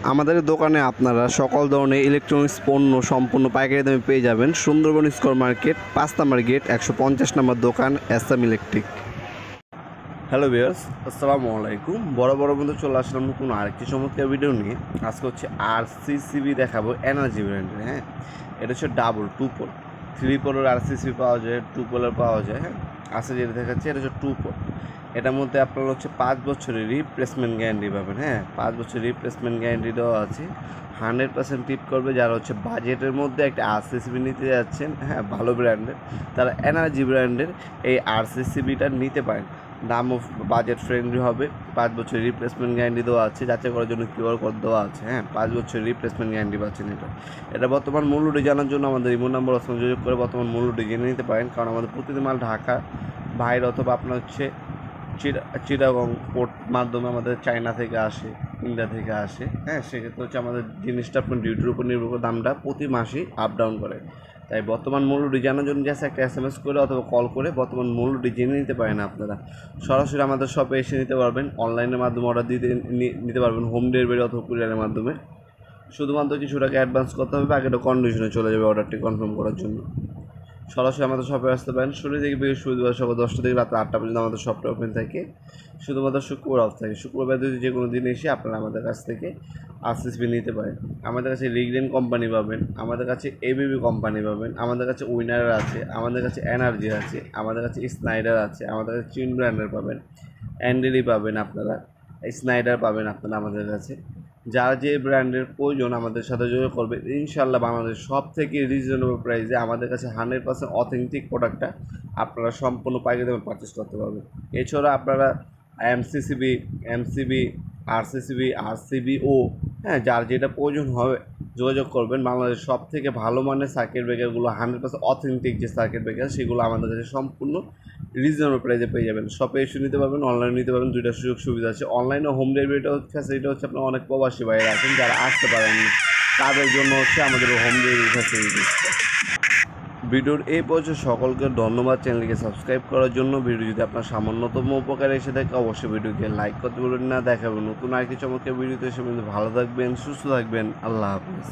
আমাদের দোকানে আপনারা সকল ধরনের ইলেকট্রনিক্স পণ্য সম্পূর্ণ পাইকারি দামে পেয়ে যাবেন। সুন্দরবন স্কোয়ার মার্কেট 5 নম্বর গেট 150 নম্বর দোকান এসএম ইলেকট্রিক। হ্যালো ভিউয়ার্স, আসসালামু আলাইকুম। বড় মধ্যে চলে আসলাম নতুন আরেকটি চমৎকার ভিডিও নিয়ে। আজকে হচ্ছে আরসিসিবি দেখাবো, এনার্জি ব্র্যান্ডের। হ্যাঁ, এটা হচ্ছে ডাবল 2 পোল। 3 পোলের আরসিসিবি পাওয়া যায়, 2 পোলের পাওয়া যায়। হ্যাঁ, আজকে যেটা দেখাচ্ছে এটা হচ্ছে 2 পোল। এটার মধ্যে আপনার হচ্ছে 5 বছরের রিপ্লেসমেন্ট গ্যারান্টি পাবেন। হ্যাঁ, 5 বছরের রিপ্লেসমেন্ট গ্যারান্টি দেওয়া আছে। 100% টিপ করবে যারা হচ্ছে বাজেটের মধ্যে একটা আরসিসিবি নিতে যাচ্ছেন, হ্যাঁ ভালো ব্র্যান্ডের, তারা এনার্জি ব্র্যান্ডের এই আরসিসিবিটা নিতে পারেন। দামও বাজেট ফ্রেন্ডলি হবে। 5 বছরের রিপ্লেসমেন্ট গ্যারান্টি দেওয়া আছে, যাচাই করার জন্য কিউআর কোড দেওয়া আছে। হ্যাঁ, 5 বছরের রিপ্লেসমেন্ট গ্যারান্টি পাচ্ছেন। এটা বর্তমান মূল্যটি জানার জন্য আমাদের ইমো নাম্বার সঙ্গে যোগাযোগ করে বর্তমান মূল্যটি জেনে নিতে পারেন। কারণ আমাদের প্রতিদিন মাল ঢাকা বাইরে অথবা আপনার হচ্ছে চিটাগং পোর্ট মাধ্যমে আমাদের চায়না থেকে আসে, ইন্ডিয়া থেকে আসে। হ্যাঁ, সেক্ষেত্রে হচ্ছে আমাদের জিনিসটা আপনার ডিউটির উপর নির্ভর করে দামটা প্রতি মাসেই আপ ডাউন করে। তাই বর্তমান মূল্যটি জানার জন্য জাস্ট একটা SMS করে অথবা কল করে বর্তমান মূল্যটি জেনে নিতে পারেন। আপনারা সরাসরি আমাদের শপে এসে নিতে পারবেন, অনলাইনের মাধ্যমে অর্ডার নিতে পারবেন, হোম ডেলিভারি অথবা কুরিয়ারের মাধ্যমে। শুধুমাত্র কিছু টাকা অ্যাডভান্স করতে হবে, বাকিটা কন্ডিশনে চলে যাবে অর্ডারটি কনফার্ম করার জন্য। সরাসরি আমাদের শপে আসতে পারেন। শুরু থেকে বৃহস্পতিবার সকাল 10টা থেকে রাত 8টা পর্যন্ত আমাদের শপটা ওপেন থাকে। শুধুমাত্র শুক্রবার অফ থাকে। শুক্রবার যদি যে কোনো দিন এসে আপনারা আমাদের কাছ থেকে আরসিসিবি নিতে পারেন। আমাদের কাছে রিগডেন কোম্পানি পাবেন, আমাদের কাছে এবিবি কোম্পানি পাবেন, আমাদের কাছে উইনার আছে, আমাদের কাছে এনার্জি আছে, আমাদের কাছে স্নাইডার আছে, আমাদের কাছে চিন ব্র্যান্ডের পাবেন, অ্যান্ডেলি পাবেন, আপনারা স্নাইডার পাবেন আপনারা আমাদের কাছে। যার যে ব্র্যান্ডের প্রয়োজন আমাদের সাথে যোগাযোগ করবে। ইনশাআল্লাহ বাংলাদেশ সব থেকে রিজনেবল প্রাইসে আমাদের কাছে 100% অথেন্টিক প্রোডাক্টটা আপনারা সম্পূর্ণ পাইকারি দামে পারচেস করতে পারবেন। এছাড়া আপনারা এমসিবি, আরসিবিও, হ্যাঁ যার যেটা প্রয়োজন হবে যোগাযোগ করবেন। বাংলাদেশ সব থেকে ভালো মানের সার্কিট ব্রেকারগুলো 100% অথেন্টিক যে সার্কিট ব্রেকার সেগুলো আমাদের কাছে সম্পূর্ণ রিজনেবল প্রাইসে পেয়ে যাবেন। শপে এসে নিতে পারবেন, অনলাইনে নিতে পারবেন, দুইটা সুযোগ সুবিধা আছে। অনলাইনে হোম ডেলিভারিটা ফ্যাসিলিটি হচ্ছে আপনার অনেক প্রবাসী বাইরে আছেন যারা আসতে পারেননি, তাদের জন্য হচ্ছে আমাদের হোম ডেলিভারি ফ্যাসিলিটি। ভিডিওর এই পর্যায়ে সকলকে ধন্যবাদ চ্যানেলকে সাবস্ক্রাইব করার জন্য। ভিডিও যদি আপনার সামান্যতম উপকারে এসে থাকে অবশ্যই ভিডিওকে লাইক করতে বলবেন না। দেখাবেন নতুন আরেকটি চমৎকার ভিডিওতে। সে ভালো থাকবেন, সুস্থ থাকবেন। আল্লাহ হাফিজ।